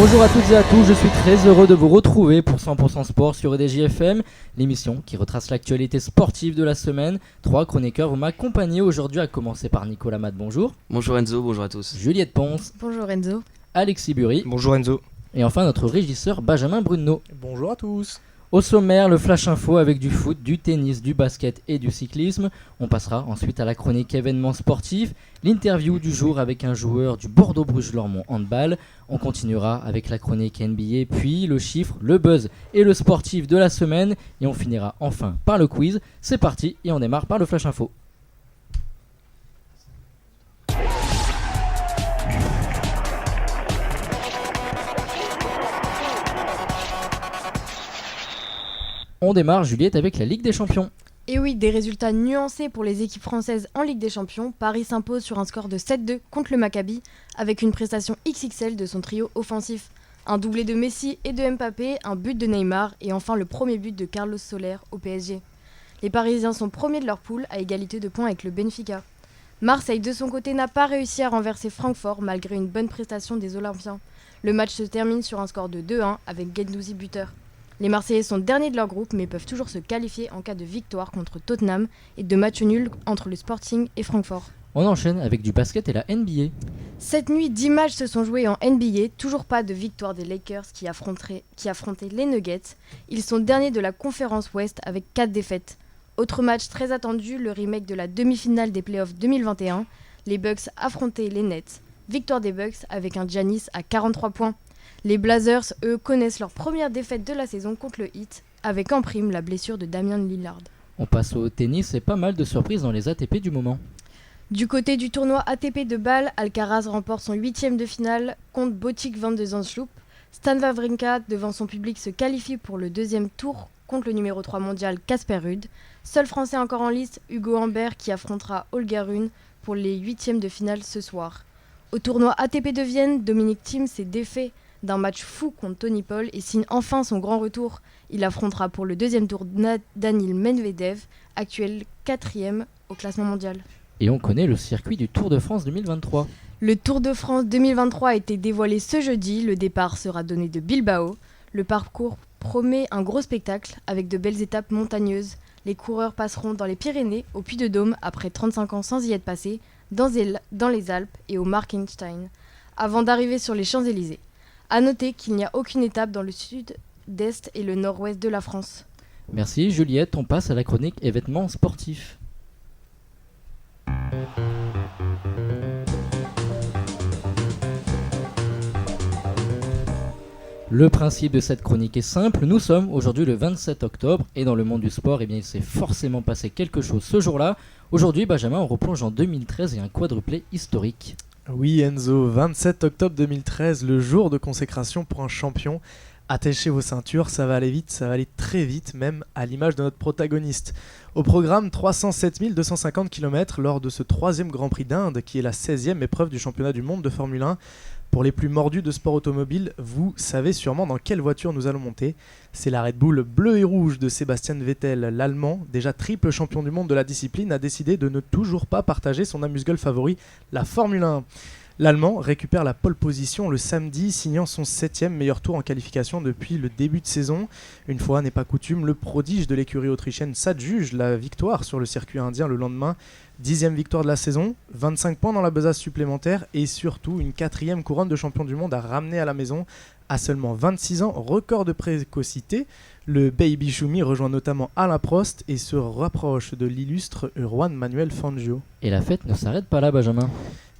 Bonjour à toutes et à tous, je suis très heureux de vous retrouver pour 100% Sport sur EDJ-FM, l'émission qui retrace l'actualité sportive de la semaine. 3 chroniqueurs vont m'accompagner aujourd'hui, à commencer par Nicolas Mat, bonjour. Bonjour Enzo, bonjour à tous. Juliette Ponce. Bonjour Enzo. Alexis Bury. Bonjour Enzo. Et enfin notre régisseur Benjamin Bruno. Bonjour à tous. Au sommaire, le Flash Info avec du foot, du tennis, du basket et du cyclisme. On passera ensuite à la chronique événements sportifs, l'interview du jour avec un joueur du Bordeaux-Bruges-Lormont handball. On continuera avec la chronique NBA, puis le chiffre, le buzz et le sportif de la semaine. Et on finira enfin par le quiz. C'est parti et on démarre par le Flash Info. On démarre, Juliette, avec la Ligue des Champions. Et oui, des résultats nuancés pour les équipes françaises en Ligue des Champions. Paris s'impose sur un score de 7-2 contre le Maccabi avec une prestation XXL de son trio offensif. Un doublé de Messi et de Mbappé, un but de Neymar et enfin le premier but de Carlos Soler au PSG. Les Parisiens sont premiers de leur poule à égalité de points avec le Benfica. Marseille de son côté n'a pas réussi à renverser Francfort malgré une bonne prestation des Olympiens. Le match se termine sur un score de 2-1 avec Guendouzi buteur. Les Marseillais sont derniers de leur groupe mais peuvent toujours se qualifier en cas de victoire contre Tottenham et de match nul entre le Sporting et Francfort. On enchaîne avec du basket et la NBA. Cette nuit, 10 matchs se sont joués en NBA, toujours pas de victoire des Lakers qui affrontaient les Nuggets. Ils sont derniers de la conférence Ouest avec 4 défaites. Autre match très attendu, le remake de la demi-finale des playoffs 2021. Les Bucks affrontaient les Nets. Victoire des Bucks avec un Giannis à 43 points. Les Blazers, eux, connaissent leur première défaite de la saison contre le Heat, avec en prime la blessure de Damian Lillard. On passe au tennis et pas mal de surprises dans les ATP du moment. Du côté du tournoi ATP de Bâle, Alcaraz remporte son 8e de finale contre Botic van de Zandschulp. Stan Wawrinka, devant son public, se qualifie pour le deuxième tour contre le numéro 3 mondial Casper Ruud. Seul français encore en liste, Hugo Humbert, qui affrontera Holger Rune pour les 8e de finale ce soir. Au tournoi ATP de Vienne, Dominic Thiem s'est défait d'un match fou contre Tony Paul et signe enfin son grand retour. Il affrontera pour le deuxième tour Daniil Medvedev, actuel 4e au classement mondial. Et on connaît le circuit du Tour de France 2023. Le Tour de France 2023 a été dévoilé ce jeudi. Le départ sera donné de Bilbao. Le parcours promet un gros spectacle avec de belles étapes montagneuses. Les coureurs passeront dans les Pyrénées, au Puy-de-Dôme, après 35 ans sans y être passés, dans les Alpes et au Markenstein, avant d'arriver sur les Champs-Élysées. A noter qu'il n'y a aucune étape dans le sud-est et le nord-ouest de la France. Merci Juliette, on passe à la chronique événements sportifs. Le principe de cette chronique est simple, nous sommes aujourd'hui le 27 octobre et dans le monde du sport, il s'est forcément passé quelque chose ce jour-là. Aujourd'hui, Benjamin, on replonge en 2013 et un quadruplé historique. Oui Enzo, 27 octobre 2013, le jour de consécration pour un champion. Attachez vos ceintures, ça va aller vite, ça va aller très vite, même à l'image de notre protagoniste. Au programme, 307 250 km lors de ce 3e Grand Prix d'Inde, qui est la 16e épreuve du championnat du monde de Formule 1. Pour les plus mordus de sport automobile, vous savez sûrement dans quelle voiture nous allons monter. C'est la Red Bull bleu et rouge de Sebastian Vettel. L'Allemand, déjà triple champion du monde de la discipline, a décidé de ne toujours pas partager son amuse-gueule favori, la Formule 1. L'Allemand récupère la pole position le samedi, signant son 7e meilleur tour en qualification depuis le début de saison. Une fois n'est pas coutume, le prodige de l'écurie autrichienne s'adjuge la victoire sur le circuit indien le lendemain. 10e victoire de la saison, 25 points dans la besace supplémentaire et surtout une 4e couronne de champion du monde à ramener à la maison. À seulement 26 ans, record de précocité, le Baby Schumi rejoint notamment Alain Prost et se rapproche de l'illustre Juan Manuel Fangio. Et la fête ne s'arrête pas là, Benjamin.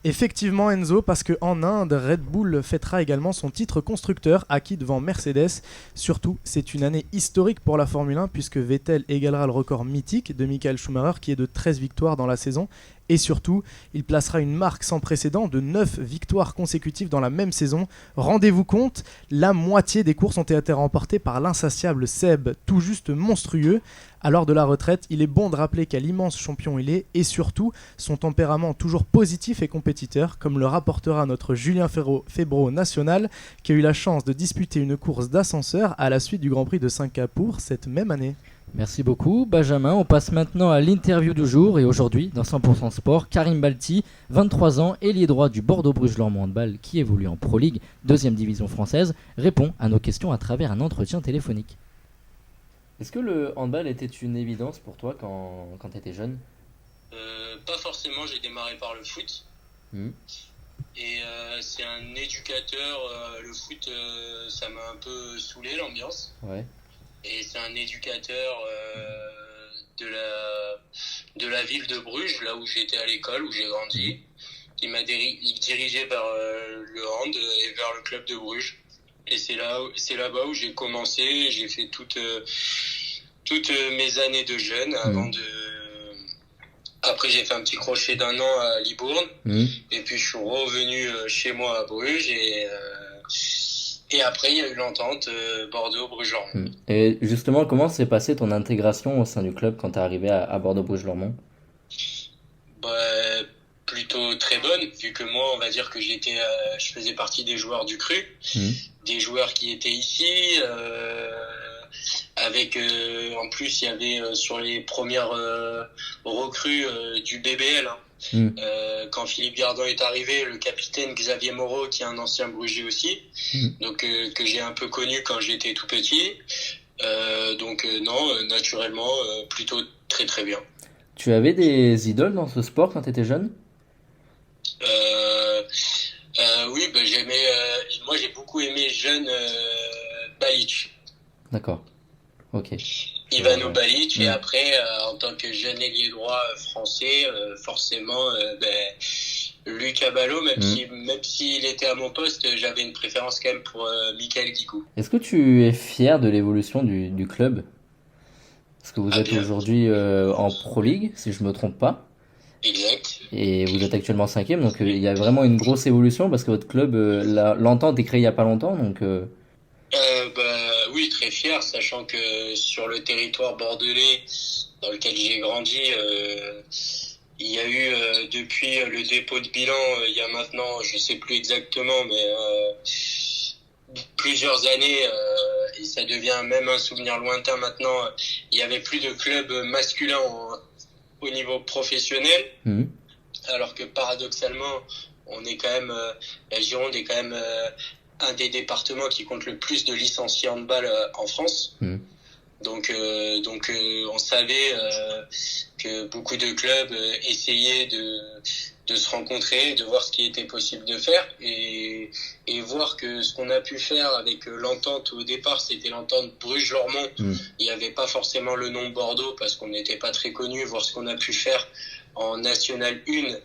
Effectivement Enzo, parce qu'en Inde, Red Bull fêtera également son titre constructeur acquis devant Mercedes. Surtout, c'est une année historique pour la Formule 1 puisque Vettel égalera le record mythique de Michael Schumacher qui est de 13 victoires dans la saison. Et surtout, il placera une marque sans précédent de 9 victoires consécutives dans la même saison. Rendez-vous compte, la moitié des courses ont été remportées par l'insatiable Seb, tout juste monstrueux. À l'heure de la retraite, il est bon de rappeler quel immense champion il est et surtout son tempérament toujours positif et compétiteur, comme le rapportera notre Julien Febro national qui a eu la chance de disputer une course d'ascenseur à la suite du Grand Prix de Singapour cette même année. Merci beaucoup Benjamin, on passe maintenant à l'interview du jour et aujourd'hui dans 100% Sport, Karim Balti, 23 ans, ailier droit du Bordeaux-Bruges-Lormont Handball qui évolue en Pro League, 2e division française, répond à nos questions à travers un entretien téléphonique. Est-ce que le handball était une évidence pour toi quand tu étais jeune ? Pas forcément, j'ai démarré par le foot. Et c'est un éducateur, le foot ça m'a un peu saoulé l'ambiance. Ouais. Et c'est un éducateur de la ville de Bruges, là où j'étais à l'école, où j'ai grandi, qui m'a dirigé vers le hand et vers le club de Bruges. Et c'est là-bas où j'ai commencé, j'ai fait toutes mes années de jeune Après, j'ai fait un petit crochet d'1 an à Libourne. Et puis, je suis revenu chez moi à Bruges. Et après, il y a eu l'entente Bordeaux-Bruges-Lormont. Et justement, comment s'est passée ton intégration au sein du club quand tu es arrivé à Bordeaux-Bruges-Lormont ? Plutôt très bonne, vu que moi, on va dire que je faisais partie des joueurs du cru. Des joueurs qui étaient ici. Avec en plus il y avait sur les premières recrues du BBL quand Philippe Gardant est arrivé, le capitaine Xavier Moreau qui est un ancien Brugier aussi, donc que j'ai un peu connu quand j'étais tout petit, naturellement plutôt très très bien. Tu avais des idoles dans ce sport quand tu étais jeune ? Oui, moi j'ai beaucoup aimé jeune Balic. D'accord. Ok. Ivano Balic, et après, en tant que jeune ailier droit français, forcément, Lucas Ballot, même s'il était à mon poste, j'avais une préférence quand même pour Michael Guigou. Est-ce que tu es fier de l'évolution du club ? Parce que vous êtes aujourd'hui en Pro League, si je me trompe pas. Exact. Et vous êtes actuellement 5e, donc il y a vraiment une grosse évolution parce que votre club, l'entente est créée il y a pas longtemps, donc... Oui, très fier, sachant que sur le territoire bordelais dans lequel j'ai grandi, il y a eu depuis le dépôt de bilan, il y a maintenant, je sais plus exactement, mais plusieurs années, et ça devient même un souvenir lointain maintenant, il y avait plus de clubs masculins au niveau professionnel, alors que paradoxalement, on est quand même, la Gironde est quand même un des départements qui compte le plus de licenciés handball en France. Donc on savait que beaucoup de clubs essayaient de se rencontrer, de voir ce qui était possible de faire, et voir que ce qu'on a pu faire avec l'entente au départ, c'était l'entente Bruges-Lormont. Il n'y avait pas forcément le nom Bordeaux parce qu'on n'était pas très connu, voir ce qu'on a pu faire en National 1,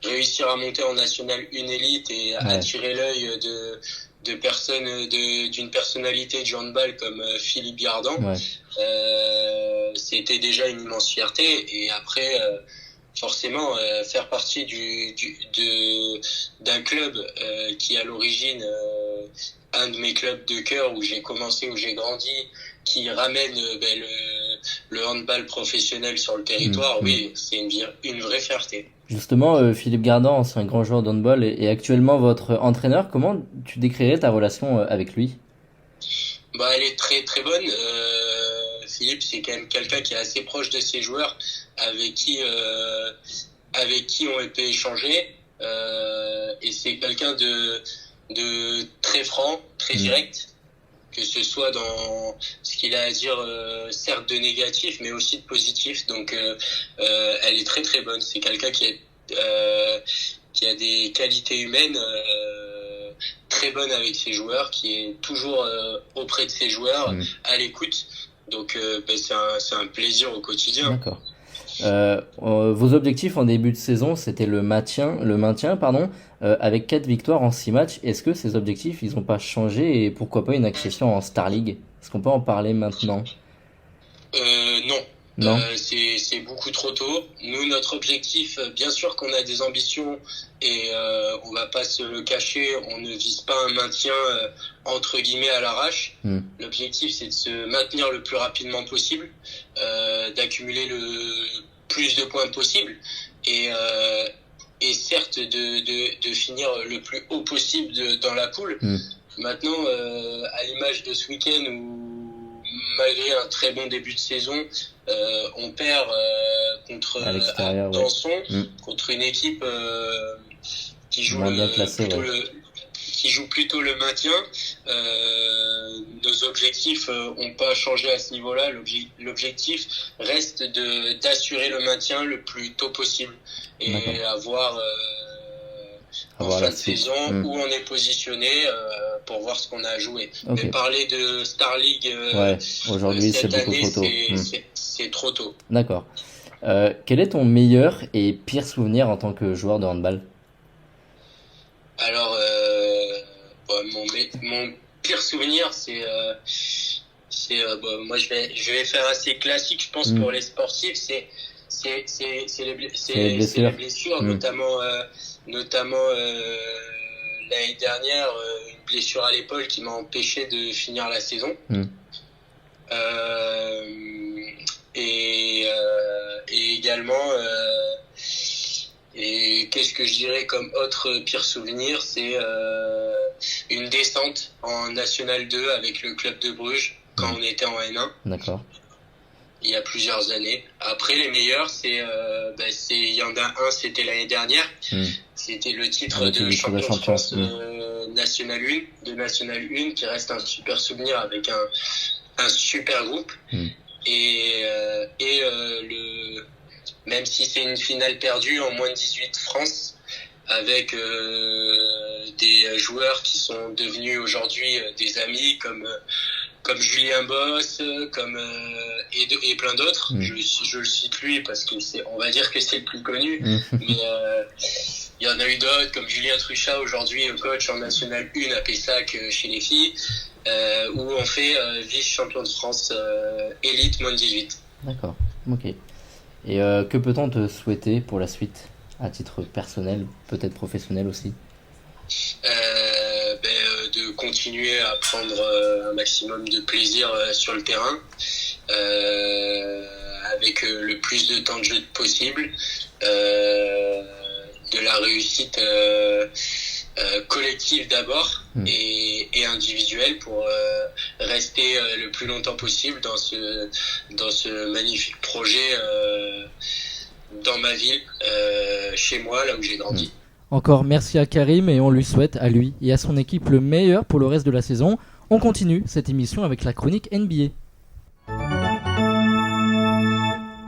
réussir à monter en National 1 élite et attirer l'œil de personnes d'une personnalité du handball comme Philippe Gardant, c'était déjà une immense fierté. Et après forcément faire partie d'un club qui à l'origine un de mes clubs de cœur où j'ai commencé, où j'ai grandi, qui ramène le handball professionnel sur le territoire, oui, c'est une vraie fierté. Justement, Philippe Gardant, ancien grand joueur de handball et actuellement votre entraîneur, comment tu décrirais ta relation avec lui ? Elle est très très bonne. Philippe, c'est quand même quelqu'un qui est assez proche de ses joueurs, avec qui on peut échanger, et c'est quelqu'un de très franc, très direct, que ce soit dans ce qu'il a à dire, certes de négatif, mais aussi de positif. Donc, elle est très très bonne. C'est quelqu'un qui a des qualités humaines très bonnes avec ses joueurs, qui est toujours auprès de ses joueurs, à l'écoute. Donc, c'est un plaisir au quotidien. D'accord. Vos objectifs en début de saison, c'était le maintien, avec 4 victoires en 6 matchs. Est-ce que ces objectifs, ils n'ont pas changé et pourquoi pas une accession en Star League ? Est-ce qu'on peut en parler maintenant ? Non. C'est beaucoup trop tôt. Nous, notre objectif, bien sûr qu'on a des ambitions et on va pas se le cacher, on ne vise pas un maintien entre guillemets à l'arrache. L'objectif, c'est de se maintenir le plus rapidement possible, d'accumuler le plus de points possible et certes de finir le plus haut possible dans la poule. Maintenant, à l'image de ce week-end où malgré un très bon début de saison, on perd contre À l'extérieur, Danson, Mm. contre une équipe qui joue Moins bien classée, plutôt ouais. qui joue plutôt le maintien. Nos objectifs ont pas changé à ce niveau-là. L'objectif reste d'assurer le maintien le plus tôt possible et D'accord. avoir en Avoir fin la de suite. saison Mm. où on est positionné pour voir ce qu'on a à jouer. Ok. Mais parler de Star League Ouais, aujourd'hui c'est cette beaucoup année, trop tôt. c'est trop tôt. D'accord. Quel est ton meilleur et pire souvenir en tant que joueur de handball? Alors, mon pire souvenir, moi je vais faire assez classique, je pense, Mm. pour les sportifs, c'est les les blessures. blessures, Mm. notamment l'année dernière, une blessure à l'épaule qui m'a empêché de finir la saison. Mm. Et également, et qu'est-ce que je dirais comme autre pire souvenir, c'est une descente en National 2 avec le club de Bruges quand on était en N1 D'accord. il y a plusieurs années. Après, les meilleurs, il y en a un, c'était l'année dernière. Mm. C'était le titre Le de titre de champion de champion. France National 1, qui reste un super souvenir avec un super groupe. Mm. Même si c'est une finale perdue en moins de 18 France, avec des joueurs qui sont devenus aujourd'hui des amis comme Julien Boss, et plein d'autres. Mm. Je le cite lui parce que on va dire que c'est le plus connu. Mm. Mais il y en a eu d'autres comme Julien Truchat, aujourd'hui coach en National 1 à Pessac chez les filles, où on fait vice-champion de France élite moins de 18. D'accord. Ok. Et que peut-on te souhaiter pour la suite, à titre personnel, peut-être professionnel aussi? De continuer à prendre un maximum de plaisir sur le terrain, avec le plus de temps de jeu possible, de la réussite collective d'abord et individuelle pour rester le plus longtemps possible dans ce magnifique projet dans ma ville, chez moi, là où j'ai grandi. Encore merci à Karim et on lui souhaite à lui et à son équipe le meilleur pour le reste de la saison. On continue cette émission avec la chronique NBA.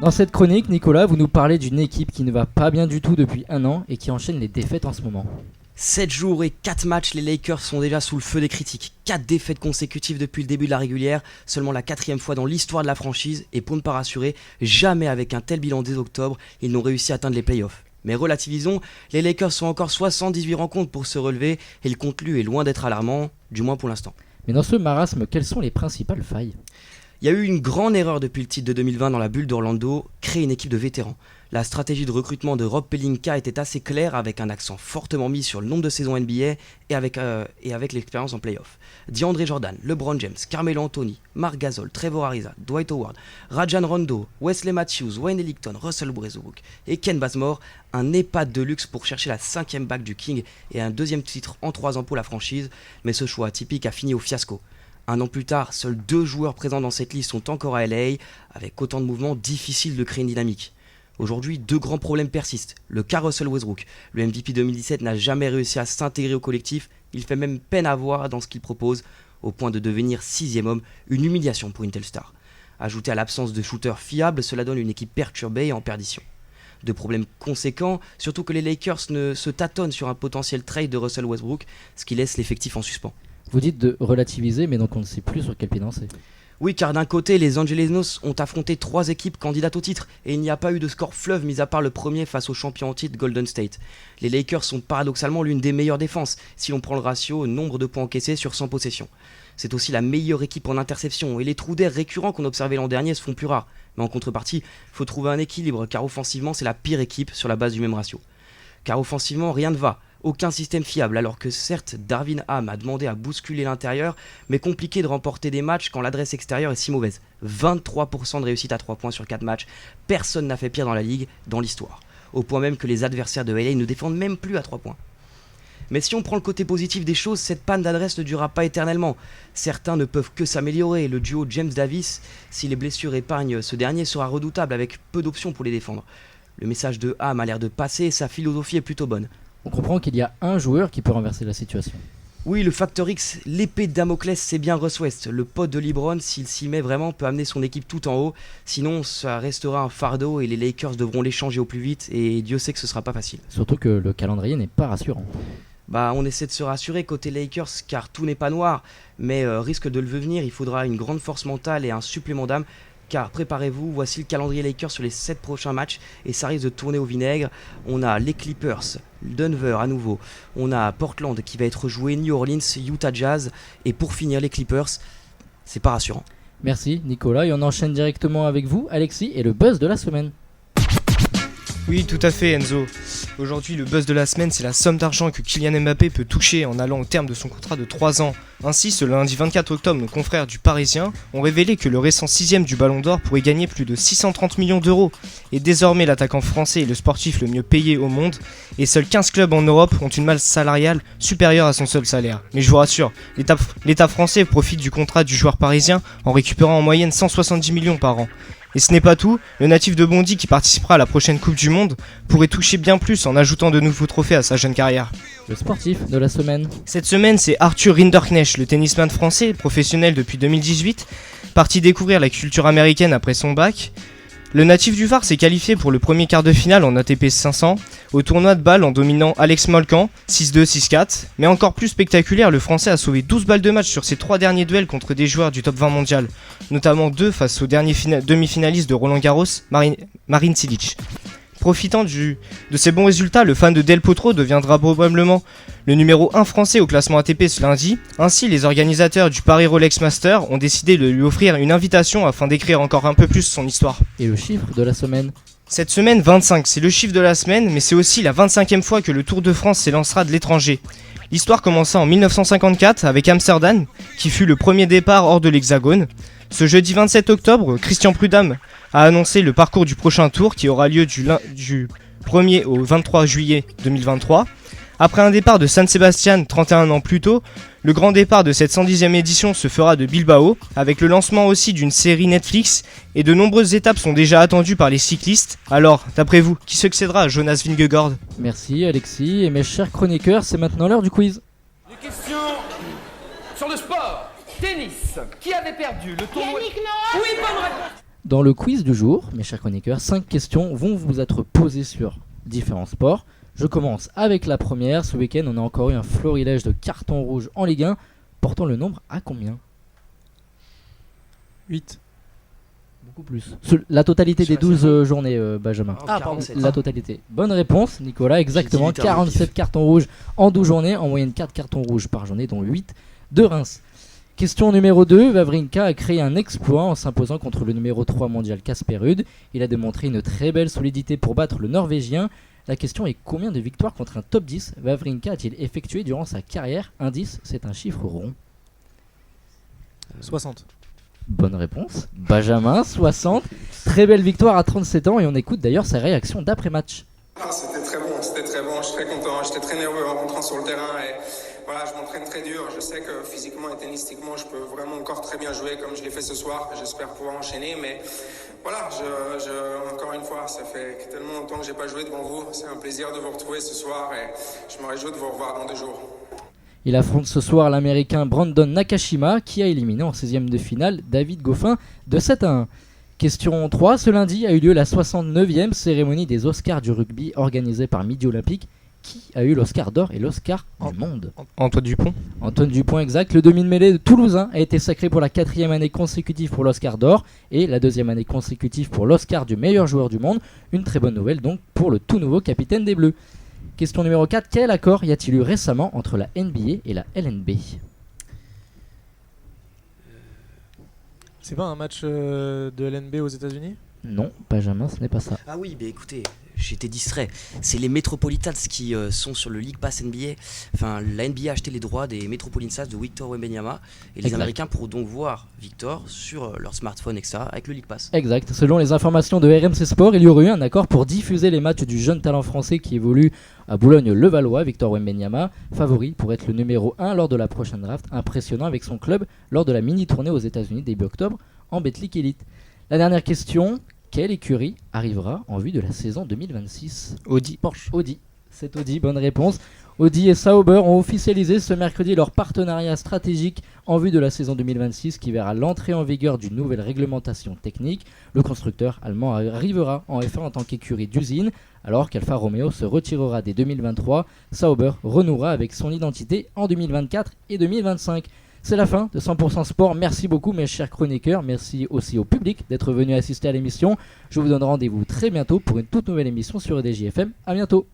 Dans cette chronique, Nicolas, vous nous parlez d'une équipe qui ne va pas bien du tout depuis un an et qui enchaîne les défaites en ce moment. 7 jours et 4 matchs, les Lakers sont déjà sous le feu des critiques. 4 défaites consécutives depuis le début de la régulière, seulement la 4e fois dans l'histoire de la franchise, et pour ne pas rassurer, jamais avec un tel bilan dès octobre, ils n'ont réussi à atteindre les playoffs. Mais relativisons, les Lakers sont encore 78 rencontres pour se relever, et le contenu est loin d'être alarmant, du moins pour l'instant. Mais dans ce marasme, quelles sont les principales failles ? Il y a eu une grande erreur depuis le titre de 2020 dans la bulle d'Orlando, créer une équipe de vétérans. La stratégie de recrutement de Rob Pelinka était assez claire, avec un accent fortement mis sur le nombre de saisons NBA et avec l'expérience en playoff. DeAndre Jordan, LeBron James, Carmelo Anthony, Marc Gasol, Trevor Ariza, Dwight Howard, Rajon Rondo, Wesley Matthews, Wayne Ellington, Russell Westbrook et Ken Bazemore, un EHPAD de luxe pour chercher la 5e bague du King et un 2e titre en 3 ans pour la franchise, mais ce choix atypique a fini au fiasco. Un an plus tard, seuls 2 joueurs présents dans cette liste sont encore à LA, avec autant de mouvements, difficile de créer une dynamique. Aujourd'hui, 2 grands problèmes persistent. Le cas Russell Westbrook, le MVP 2017 n'a jamais réussi à s'intégrer au collectif, il fait même peine à voir dans ce qu'il propose, au point de devenir 6e homme, une humiliation pour une telle star. Ajouté à l'absence de shooter fiable, cela donne une équipe perturbée et en perdition. 2 problèmes conséquents, surtout que les Lakers se tâtonnent sur un potentiel trade de Russell Westbrook, ce qui laisse l'effectif en suspens. Vous dites de relativiser, mais donc on ne sait plus sur quel pied danser. Oui, car d'un côté, les Angelenos ont affronté 3 équipes candidates au titre, et il n'y a pas eu de score fleuve mis à part le premier face au champion en titre Golden State. Les Lakers sont paradoxalement l'une des meilleures défenses, si l'on prend le ratio nombre de points encaissés sur 100 possessions. C'est aussi la meilleure équipe en interception, et les trous d'air récurrents qu'on observait l'an dernier se font plus rares. Mais en contrepartie, il faut trouver un équilibre, car offensivement, c'est la pire équipe sur la base du même ratio. Car offensivement, rien ne va. Aucun système fiable, alors que certes, Darvin Ham a demandé à bousculer l'intérieur, mais compliqué de remporter des matchs quand l'adresse extérieure est si mauvaise. 23% de réussite à 3 points sur 4 matchs, personne n'a fait pire dans la ligue, dans l'histoire. Au point même que les adversaires de LA ne défendent même plus à 3 points. Mais si on prend le côté positif des choses, cette panne d'adresse ne durera pas éternellement. Certains ne peuvent que s'améliorer. Le duo James Davis, si les blessures épargnent ce dernier, sera redoutable avec peu d'options pour les défendre. Le message de Ham a l'air de passer et sa philosophie est plutôt bonne. On comprend qu'il y a un joueur qui peut renverser la situation. Oui, le facteur X, l'épée de Damoclès, c'est bien Russ West. Le pote de LeBron, s'il s'y met vraiment, peut amener son équipe tout en haut. Sinon, ça restera un fardeau et les Lakers devront l'échanger au plus vite. Et Dieu sait que ce sera pas facile. Surtout que le calendrier n'est pas rassurant. On essaie de se rassurer côté Lakers car tout n'est pas noir. Mais risque de le venir, il faudra une grande force mentale et un supplément d'âme. Car préparez-vous, voici le calendrier Lakers sur les 7 prochains matchs et ça risque de tourner au vinaigre. On a les Clippers, Denver à nouveau, on a Portland qui va être joué, New Orleans, Utah Jazz et pour finir les Clippers, c'est pas rassurant. Merci Nicolas et on enchaîne directement avec vous Alexis et le buzz de la semaine. Oui, tout à fait Enzo. Aujourd'hui, le buzz de la semaine, c'est la somme d'argent que Kylian Mbappé peut toucher en allant au terme de son contrat de 3 ans. Ainsi, ce lundi 24 octobre, nos confrères du Parisien ont révélé que le récent 6ème du Ballon d'Or pourrait gagner plus de 630 millions d'euros. Et désormais, l'attaquant français est le sportif le mieux payé au monde. Et seuls 15 clubs en Europe ont une masse salariale supérieure à son seul salaire. Mais je vous rassure, l'État français profite du contrat du joueur parisien en récupérant en moyenne 170 millions par an. Et ce n'est pas tout, le natif de Bondy qui participera à la prochaine Coupe du Monde pourrait toucher bien plus en ajoutant de nouveaux trophées à sa jeune carrière. Le sportif de la semaine. Cette semaine, c'est Arthur Rinderknecht, le tennisman français, professionnel depuis 2018, parti découvrir la culture américaine après son bac. Le natif du Var s'est qualifié pour le premier quart de finale en ATP 500 au tournoi de balle en dominant Alex Molcan 6-2, 6-4. Mais encore plus spectaculaire, le Français a sauvé 12 balles de match sur ses 3 derniers duels contre des joueurs du top 20 mondial, notamment 2 face au dernier demi-finaliste de Roland Garros, Marin Cilic. Profitant de ces bons résultats, le fan de Del Potro deviendra probablement le numéro 1 français au classement ATP ce lundi. Ainsi, les organisateurs du Paris Rolex Master ont décidé de lui offrir une invitation afin d'écrire encore un peu plus son histoire. Et le chiffre de la semaine. Cette semaine, 25, c'est le chiffre de la semaine, mais c'est aussi la 25e fois que le Tour de France s'élancera de l'étranger. L'histoire commença en 1954 avec Amsterdam, qui fut le premier départ hors de l'Hexagone. Ce jeudi 27 octobre, Christian Prudhomme a annoncé le parcours du prochain tour qui aura lieu du 1er au 23 juillet 2023. Après un départ de San Sebastian 31 ans plus tôt, le grand départ de cette 110e édition se fera de Bilbao, avec le lancement aussi d'une série Netflix, et de nombreuses étapes sont déjà attendues par les cyclistes. Alors, d'après vous, qui succédera à Jonas Vingegaard ? Merci Alexis et mes chers chroniqueurs, c'est maintenant l'heure du quiz. Des questions sur le sport. Tennis. Qui avait perdu le tournoi? Yannick Noah. Oui, bonne réponse. Dans le quiz du jour, mes chers chroniqueurs, 5 questions vont vous être posées sur différents sports. Je commence avec la première. Ce week-end, on a encore eu un florilège de cartons rouges en Ligue 1, portant le nombre à combien ? 8. Beaucoup plus. La totalité Sur des la 12 saison journées, Benjamin. Ah, pardon. La totalité. Bonne réponse, Nicolas. Exactement. J'ai dit littéralement 47 cartons rouges en 12 journées. En moyenne 4 cartons rouges par journée, dont 8 de Reims. Question numéro 2. Wawrinka a créé un exploit en s'imposant contre le numéro 3 mondial Casper Ruud. Il a démontré une très belle solidité pour battre le Norvégien. La question est combien de victoires contre un top 10 Wawrinka a-t-il effectué durant sa carrière ? Indice, c'est un chiffre rond. 60. Bonne réponse. Benjamin, 60. Très belle victoire à 37 ans et on écoute d'ailleurs sa réaction d'après-match. C'était très bon, je suis très content, j'étais très nerveux en rentrant sur le terrain et voilà, je m'entraîne très dur, je sais que physiquement et tennistiquement je peux vraiment encore très bien jouer comme je l'ai fait ce soir, j'espère pouvoir enchaîner mais voilà, encore une fois, ça fait tellement longtemps que j'ai pas joué devant vous, c'est un plaisir de vous retrouver ce soir et je me réjouis de vous revoir dans 2 jours. Il affronte ce soir l'américain Brandon Nakashima qui a éliminé en 16e de finale David Goffin de 7-1. Question 3. Ce lundi a eu lieu la 69e cérémonie des Oscars du rugby organisée par Midi Olympique. Qui a eu l'Oscar d'or et l'Oscar du monde ? Antoine Dupont. Antoine Dupont, exact. Le demi-de-mêlée de Toulousain a été sacré pour la 4e année consécutive pour l'Oscar d'or et la 2e année consécutive pour l'Oscar du meilleur joueur du monde. Une très bonne nouvelle donc pour le tout nouveau capitaine des Bleus. Question numéro 4. Quel accord y a-t-il eu récemment entre la NBA et la LNB ? C'est pas un match de LNB aux États-Unis ? Non, Benjamin, ce n'est pas ça. Ah oui, écoutez, j'étais distrait. C'est les Metropolitans qui sont sur le League Pass NBA. Enfin, la NBA a acheté les droits des Metropolitans de Victor Wembanyama et les Exact. Américains pourront donc voir Victor sur leur smartphone, etc. avec le League Pass. Exact. Selon les informations de RMC Sport, il y aurait eu un accord pour diffuser les matchs du jeune talent français qui évolue à Boulogne-Levallois, Victor Wembanyama, favori pour être le numéro 1 lors de la prochaine draft, impressionnant avec son club lors de la mini-tournée aux États-Unis début octobre en Betclic Elite. La dernière question, quelle écurie arrivera en vue de la saison 2026 ? Audi. Porsche. Audi. C'est Audi, bonne réponse. Audi et Sauber ont officialisé ce mercredi leur partenariat stratégique en vue de la saison 2026 qui verra l'entrée en vigueur d'une nouvelle réglementation technique. Le constructeur allemand arrivera en F1 en tant qu'écurie d'usine, alors qu'Alfa Romeo se retirera dès 2023. Sauber renouera avec son identité en 2024 et 2025. C'est la fin de 100% Sport. Merci beaucoup mes chers chroniqueurs. Merci aussi au public d'être venu assister à l'émission. Je vous donne rendez-vous très bientôt pour une toute nouvelle émission sur EDJ FM. A bientôt.